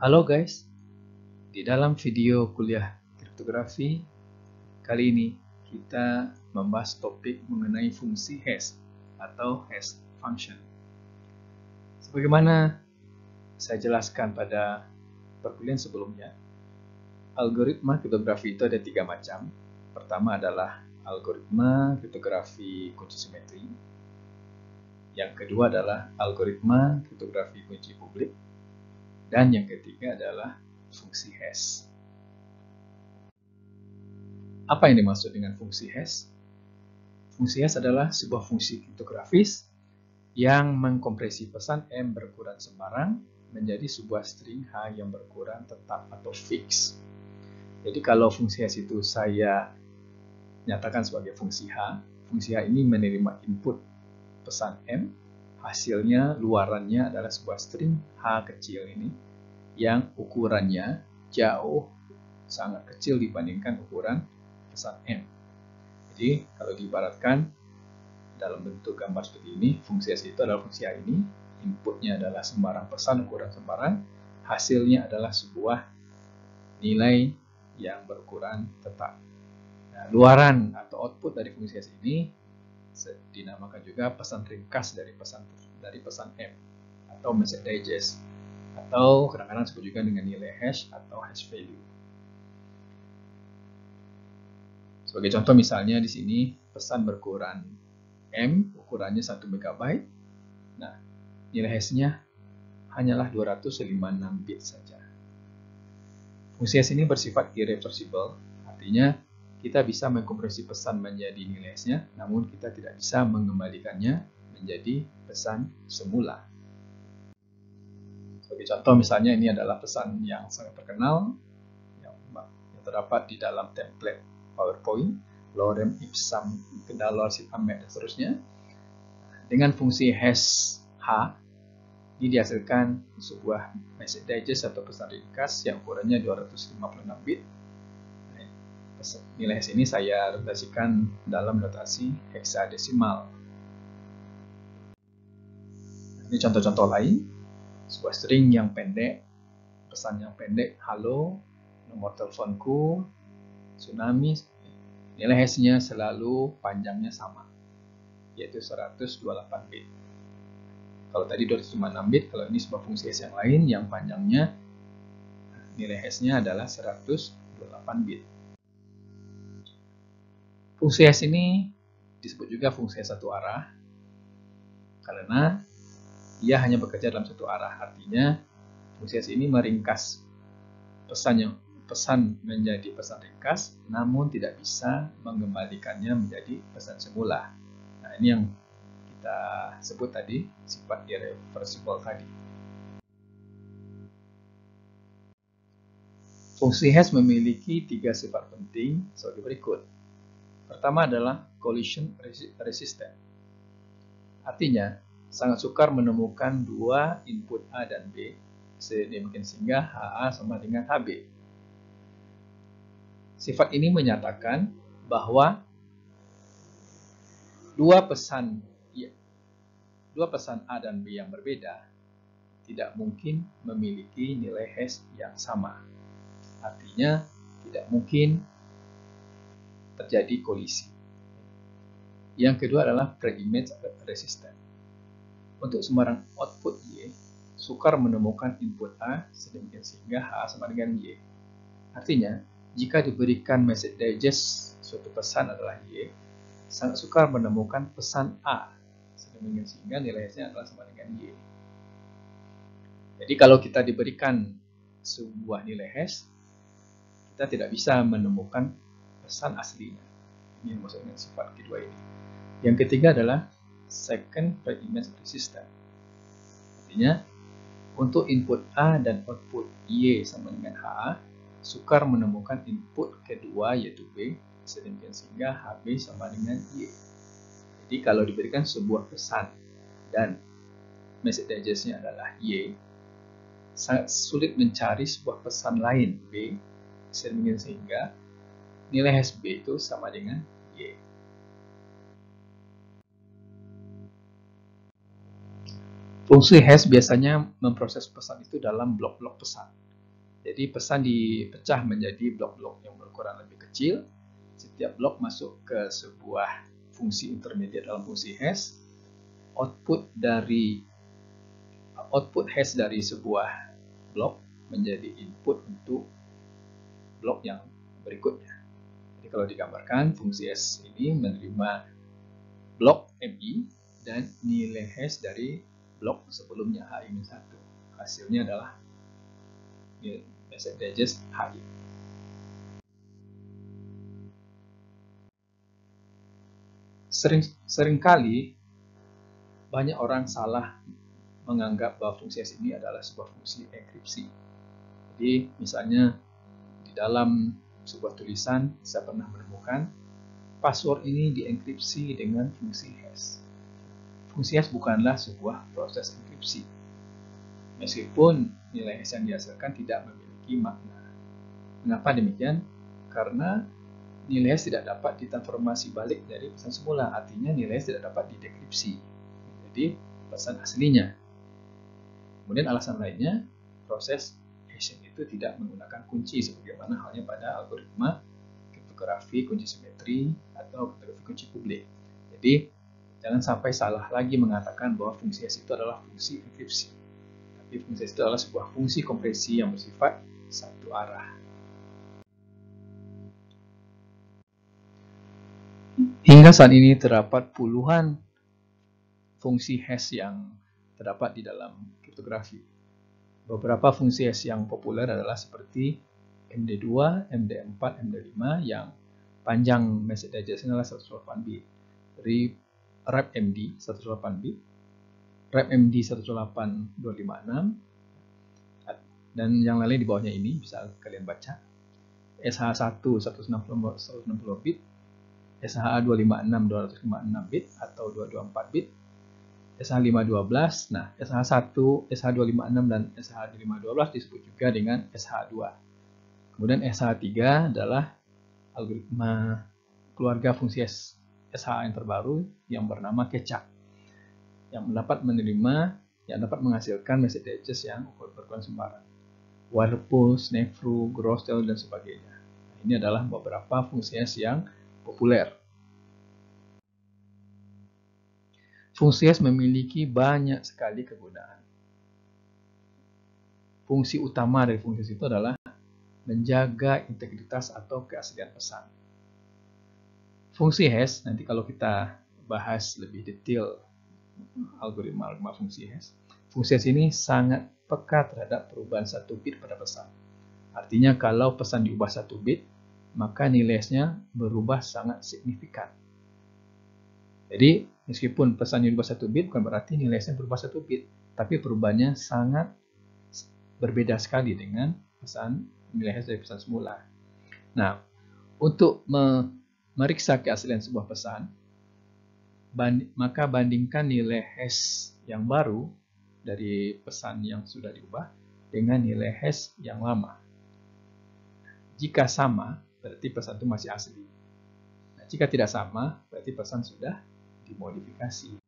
Halo guys, di dalam video kuliah kriptografi kali ini kita membahas topik mengenai fungsi hash atau hash function. Sebagaimana saya jelaskan pada perkuliahan sebelumnya, algoritma kriptografi itu ada 3 macam. Pertama adalah algoritma kriptografi kunci simetri. Yang kedua adalah algoritma kriptografi kunci publik. Dan yang ketiga adalah fungsi hash. Apa yang dimaksud dengan fungsi hash? Fungsi hash adalah sebuah fungsi kriptografis yang mengkompresi pesan M berukuran sembarang menjadi sebuah string H yang berukuran tetap atau fix. Jadi kalau fungsi hash itu saya nyatakan sebagai fungsi H ini menerima input pesan M, hasilnya luarannya adalah sebuah string H kecil ini yang ukurannya jauh sangat kecil dibandingkan ukuran pesan M. Jadi kalau diibaratkan dalam bentuk gambar seperti ini, fungsi hash itu adalah fungsi H ini, inputnya adalah sembarang pesan ukuran sembarang, hasilnya adalah sebuah nilai yang berukuran tetap. Nah, luaran atau output dari fungsi hash ini dinamakan juga pesan ringkas dari pesan M atau message digest, atau kadang-kadang disebut juga dengan nilai hash atau hash value. Sebagai contoh misalnya di sini pesan berukuran M, ukurannya 1 MB. Nah, nilai hashnya hanyalah 256 bit saja. Fungsi hash ini bersifat irreversible, artinya kita bisa mengkompresi pesan menjadi nilai hashnya, namun kita tidak bisa mengembalikannya menjadi pesan semula. Sebagai contoh misalnya ini adalah pesan yang sangat terkenal yang terdapat di dalam template PowerPoint, lorem ipsum kendalor sit amet dan seterusnya. Dengan fungsi hash H ini dihasilkan sebuah message digest atau pesan ringkas yang ukurannya 256 bit. Nilai hash ini saya notasikan dalam notasi heksadesimal. Ini contoh-contoh lain. Sebuah string yang pendek, pesan yang pendek, halo, nomor teleponku, tsunami, nilai hashnya selalu panjangnya sama, yaitu 128 bit. Kalau tadi 256 bit, kalau ini sebuah fungsi hash yang lain yang panjangnya, nilai hashnya adalah 128 bit. Fungsi hash ini disebut juga fungsi hash satu arah, karena ia hanya bekerja dalam satu arah. Artinya fungsi hash ini meringkas pesan menjadi pesan ringkas, namun tidak bisa mengembalikannya menjadi pesan semula. Nah, ini yang kita sebut tadi sifat irreversible tadi. Fungsi hash memiliki 3 sifat penting sebagai berikut. Pertama adalah collision resistant. Artinya sangat sukar menemukan dua input A dan B sedemikian sehingga HA sama dengan HB. Sifat ini menyatakan bahwa dua pesan A dan B yang berbeda tidak mungkin memiliki nilai hash yang sama. Artinya tidak mungkin terjadi kolisi. Yang kedua adalah pre-image resistant. Untuk sembarang output Y, sukar menemukan input A sedemikian sehingga H sama dengan Y. Artinya, jika diberikan message digest suatu pesan adalah Y, sangat sukar menemukan pesan A sedemikian sehingga nilai hashnya adalah sama dengan Y. Jadi kalau kita diberikan sebuah nilai hash, kita tidak bisa menemukan pesan aslinya. Ini yang maksudnya sifat kedua ini. Yang ketiga adalah second pre-image resistant. Artinya, untuk input A dan output Y sama dengan H, sukar menemukan input kedua yaitu B, sedemikian sehingga HB sama dengan Y. Jadi kalau diberikan sebuah pesan dan message digest-nya adalah Y, sangat sulit mencari sebuah pesan lain B, sedemikian sehingga nilai hash B itu sama dengan Y. Fungsi hash biasanya memproses pesan itu dalam blok-blok pesan. Jadi pesan dipecah menjadi blok-blok yang berukuran lebih kecil. Setiap blok masuk ke sebuah fungsi intermediate dalam fungsi hash. Output hash dari sebuah blok menjadi input untuk blok yang berikutnya. Jadi kalau digambarkan, fungsi hash ini menerima blok MI dan nilai hash dari blok sebelumnya HI-1. Hasilnya adalah message digest HI. Seringkali banyak orang salah menganggap bahwa fungsi hash ini adalah sebuah fungsi enkripsi. Jadi misalnya di dalam sebuah tulisan saya pernah menemukan password ini dienkripsi dengan fungsi hash. Fungsi hash bukanlah sebuah proses enkripsi. Meskipun nilai hash yang dihasilkan tidak memiliki makna. Mengapa demikian? Karena nilai hash tidak dapat ditransformasi balik dari pesan semula. Artinya nilai hash tidak dapat didekripsi. Jadi pesan aslinya. Kemudian alasan lainnya, proses hashing itu tidak menggunakan kunci sebagaimana halnya pada algoritma kriptografi kunci simetri atau kriptografi kunci publik. Jadi jangan sampai salah lagi mengatakan bahwa fungsi hash itu adalah fungsi enkripsi. Tapi fungsi hash itu adalah sebuah fungsi kompresi yang bersifat satu arah. Hingga saat ini terdapat puluhan fungsi hash yang terdapat di dalam kriptografi. Beberapa fungsi hash yang populer adalah seperti MD2, MD4, MD5 yang panjang message digestnya adalah 128 bit. Dari RAPMD 128 bit, RAPMD 128.256, dan yang lain di bawahnya ini bisa kalian baca. SH1 160 bit, SH256 256 bit atau 224 bit, SH512. Nah, SH1, SH256 dan SH512 disebut juga dengan SH2. Kemudian SH3 adalah algoritma keluarga fungsi SH yang terbaru yang bernama kecak, yang dapat menghasilkan message digest yang berukuran sembarang. Whirlpool, Snefru, Grostel, dan sebagainya. Nah, ini adalah beberapa fungsi hash yang populer. Fungsi hash memiliki banyak sekali kegunaan. Fungsi utama dari fungsi hash itu adalah menjaga integritas atau keaslian pesan. Fungsi hash, nanti kalau kita bahas lebih detail algoritma fungsi hash ini sangat peka terhadap perubahan 1 bit pada pesan. Artinya kalau pesan diubah 1 bit, maka nilai hashnya berubah sangat signifikan. Jadi meskipun pesannya diubah 1 bit, bukan berarti nilai hashnya berubah 1 bit, tapi perubahannya sangat berbeda sekali dengan pesan nilai hash dari pesan semula. Nah, untuk memeriksa keaslian sebuah pesan, maka bandingkan nilai hash yang baru dari pesan yang sudah diubah dengan nilai hash yang lama. Jika sama, berarti pesan itu masih asli. Nah, jika tidak sama, berarti pesan sudah dimodifikasi.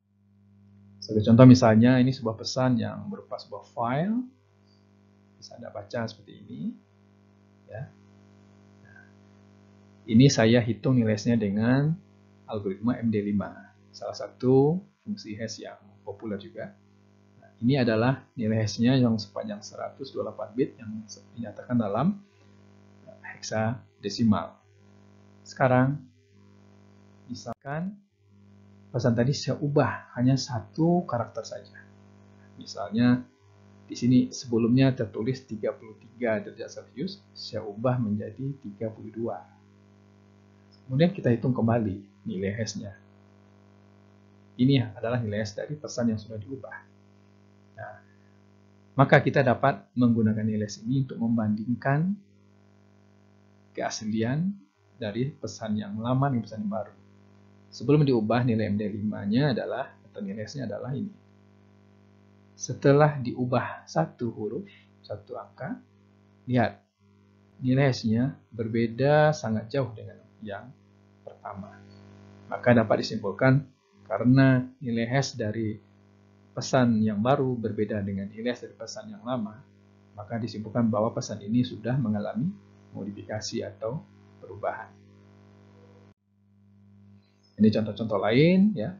Sebagai contoh misalnya, ini sebuah pesan yang berupa sebuah file. Bisa Anda baca seperti ini. Ya. Nah, ini saya hitung nilai hash-nya dengan algoritma MD5. Salah satu fungsi hash yang populer juga. Nah, ini adalah nilai hash-nya yang sepanjang 128 bit yang dinyatakan dalam hexadesimal. Sekarang, misalkan pesan tadi saya ubah hanya 1 karakter saja. Misalnya di sini sebelumnya tertulis 33 derajat Celcius, saya ubah menjadi 32. Kemudian kita hitung kembali nilai hash-nya. Ini adalah nilai hash dari pesan yang sudah diubah. Nah, maka kita dapat menggunakan nilai hash ini untuk membandingkan keaslian dari pesan yang lama dengan pesan yang baru. Sebelum diubah, nilai MD5-nya adalah, atau nilai hash-nya adalah ini. Setelah diubah 1 huruf, 1 angka, lihat, nilai hash-nya berbeda sangat jauh dengan yang pertama. Maka dapat disimpulkan, karena nilai hash dari pesan yang baru berbeda dengan nilai hash dari pesan yang lama, maka disimpulkan bahwa pesan ini sudah mengalami modifikasi atau perubahan. Ini contoh-contoh lain ya.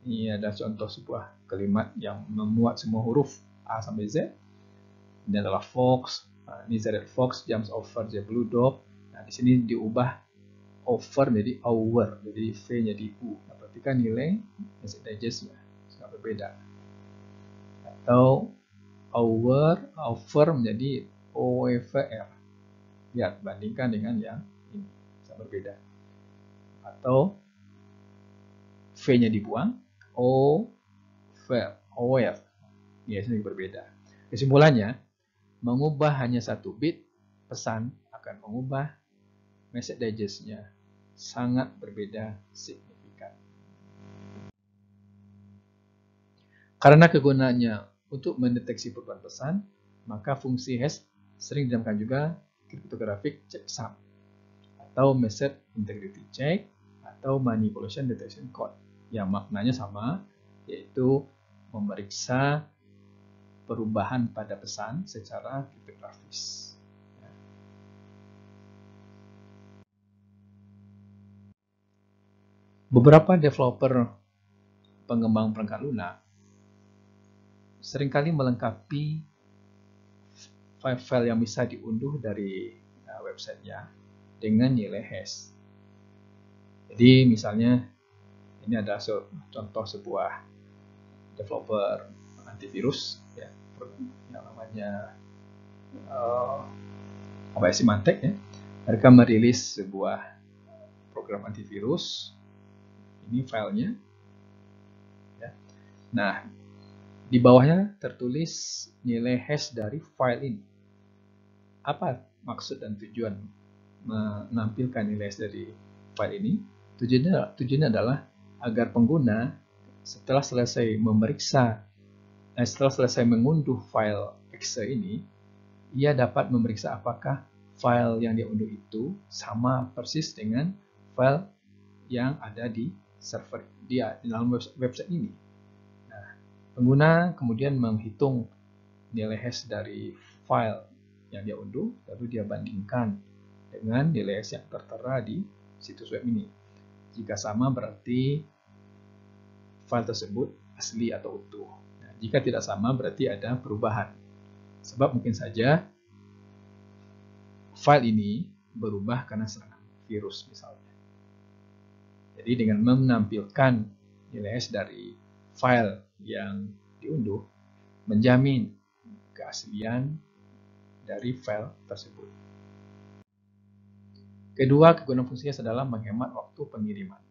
Ini ada contoh sebuah kalimat yang memuat semua huruf A sampai Z. Ini adalah Fox. Ini Z Fox jumps over the blue dog. Nah, di sini diubah over menjadi our, jadi V jadi U. Nah, perhatikan nilai message digestnya sangat berbeda. Atau over menjadi OVR. Lihat, bandingkan dengan yang ini sangat berbeda. Atau V-nya dibuang, aware. Biasanya berbeda. Kesimpulannya, mengubah hanya 1 bit pesan akan mengubah message digest-nya sangat berbeda signifikan. Karena kegunaannya untuk mendeteksi perubahan pesan, maka fungsi hash sering dinamakan juga cryptographic checksum atau message integrity check atau manipulation detection code yang maknanya sama, yaitu memeriksa perubahan pada pesan secara kriptografis. Beberapa developer pengembang perangkat lunak seringkali melengkapi file-file yang bisa diunduh dari websitenya dengan nilai hash. Jadi misalnya ini ada contoh sebuah developer antivirus ya, yang namanya Symantec ya. Mereka merilis sebuah program antivirus. Ini filenya. Ya. Nah, di bawahnya tertulis nilai hash dari file ini. Apa maksud dan tujuan menampilkan nilai hash dari file ini? Tujuannya adalah agar pengguna setelah selesai mengunduh file exe ini, ia dapat memeriksa apakah file yang dia unduh itu sama persis dengan file yang ada di server dia di dalam website ini. Nah, pengguna kemudian menghitung nilai hash dari file yang dia unduh, lalu dia bandingkan dengan nilai hash yang tertera di situs web ini. Jika sama berarti file tersebut asli atau utuh. Nah, jika tidak sama berarti ada perubahan. Sebab mungkin saja file ini berubah karena serangan virus misalnya. Jadi dengan menampilkan nilai hash dari file yang diunduh, menjamin keaslian dari file tersebut. Kedua, kegunaan fungsinya adalah menghemat waktu pengiriman.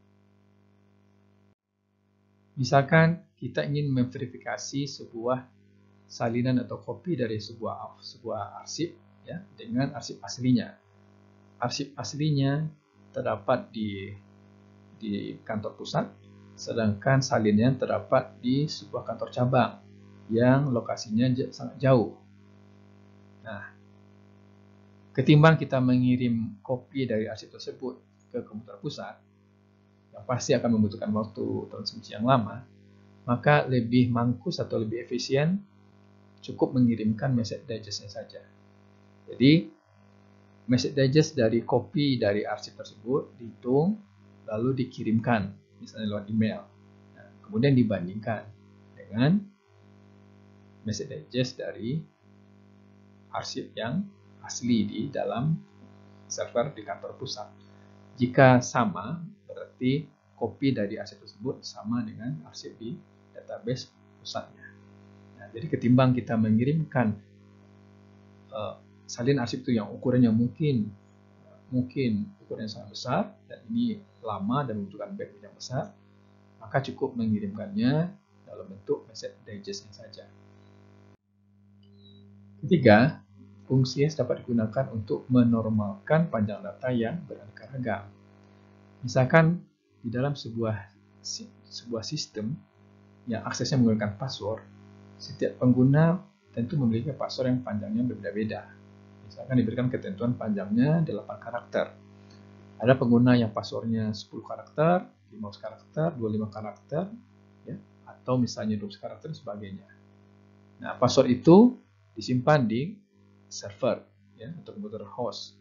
Misalkan kita ingin memverifikasi sebuah salinan atau kopi dari sebuah arsip ya, dengan arsip aslinya. Arsip aslinya terdapat di kantor pusat, sedangkan salinnya terdapat di sebuah kantor cabang yang lokasinya sangat jauh. Nah, ketimbang kita mengirim kopi dari arsip tersebut ke komputer pusat, yang pasti akan membutuhkan waktu transmisi yang lama, maka lebih mangkus atau lebih efisien cukup mengirimkan message digest-nya saja. Jadi, message digest dari kopi dari arsip tersebut dihitung, lalu dikirimkan, misalnya lewat email. Nah, kemudian dibandingkan dengan message digest dari arsip yang asli di dalam server di kantor pusat. Jika sama, berarti kopi dari arsip tersebut sama dengan arsip di database pusatnya. Nah, jadi ketimbang kita mengirimkan salin arsip itu yang ukurannya mungkin ukurannya sangat besar dan ini lama dan membutuhkan bandwidth yang besar, maka cukup mengirimkannya dalam bentuk message digest saja. Ketiga, fungsi hash dapat digunakan untuk menormalkan panjang data yang beraneka ragam. Misalkan di dalam sebuah sistem yang aksesnya menggunakan password, setiap pengguna tentu memiliki password yang panjangnya berbeda-beda. Misalkan diberikan ketentuan panjangnya 8 karakter. Ada pengguna yang passwordnya 10 karakter, 15 karakter, 25 karakter, ya, atau misalnya 20 karakter dan sebagainya. Nah, password itu disimpan di server ya, atau komputer host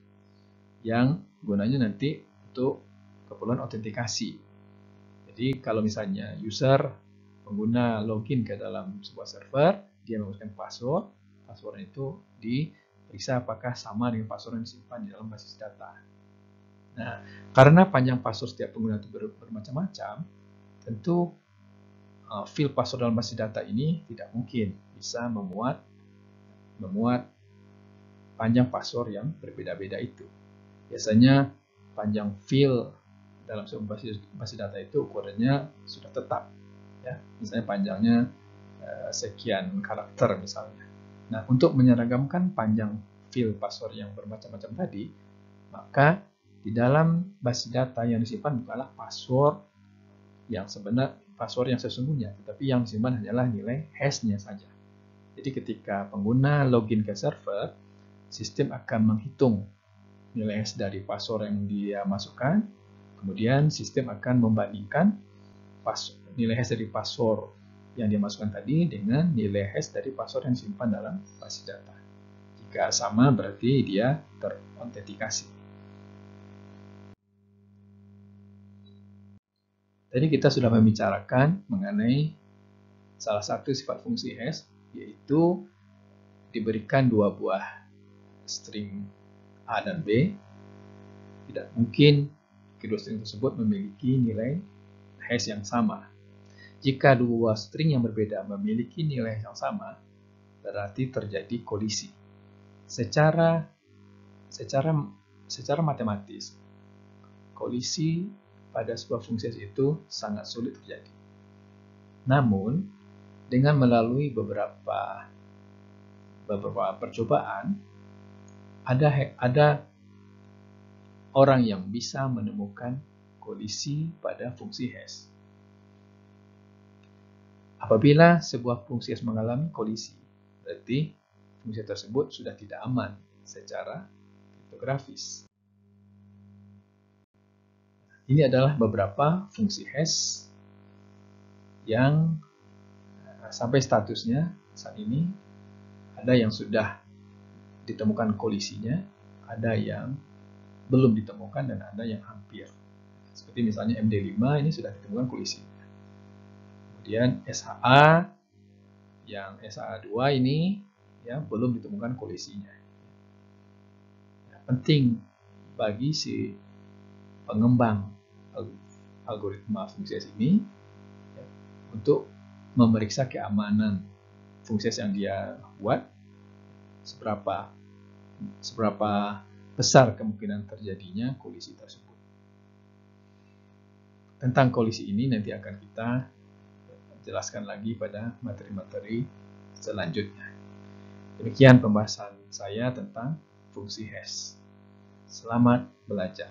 yang gunanya nanti untuk keperluan autentikasi. Jadi kalau misalnya user pengguna login ke dalam sebuah server, dia memasukkan password, password itu diperiksa apakah sama dengan password yang disimpan di dalam basis data. Nah, karena panjang password setiap pengguna itu bermacam-macam, tentu field password dalam basis data ini tidak mungkin bisa memuat panjang password yang berbeda-beda itu. Biasanya panjang field dalam sebuah basis data itu ukurannya sudah tetap, ya. Misalnya panjangnya sekian karakter misalnya. Nah, untuk menyeragamkan panjang field password yang bermacam-macam tadi, maka di dalam basis data yang disimpan bukanlah password yang sesungguhnya, tetapi yang disimpan hanyalah nilai hashnya saja. Jadi ketika pengguna login ke server, sistem akan menghitung nilai hash dari password yang dia masukkan, kemudian sistem akan membandingkan nilai hash dari password yang dia masukkan tadi dengan nilai hash dari password yang disimpan dalam basis data. Jika sama, berarti dia terautentikasi. Tadi kita sudah membicarakan mengenai salah satu sifat fungsi hash, yaitu diberikan dua buah string A dan B. Tidak mungkin kedua string tersebut memiliki nilai hash yang sama. Jika dua string yang berbeda memiliki nilai yang sama, berarti terjadi kolisi. Secara matematis, kolisi pada sebuah fungsi itu sangat sulit terjadi. Namun, dengan melalui beberapa percobaan, ada orang yang bisa menemukan kolisi pada fungsi hash. Apabila sebuah fungsi hash mengalami kolisi, berarti fungsi tersebut sudah tidak aman secara kriptografis. Ini adalah beberapa fungsi hash yang sampai statusnya saat ini ada yang sudah ditemukan kolisinya, ada yang belum ditemukan, dan ada yang hampir. Seperti misalnya MD5 ini sudah ditemukan kolisinya. Kemudian SHA, yang SHA2 ini ya belum ditemukan kolisinya. Ya, penting bagi si pengembang algoritma fungsi hash ini ya, untuk memeriksa keamanan fungsi hash yang dia buat, seberapa besar kemungkinan terjadinya kolisi tersebut. Tentang kolisi ini nanti akan kita jelaskan lagi pada materi-materi selanjutnya. Demikian pembahasan saya tentang fungsi hash. Selamat belajar.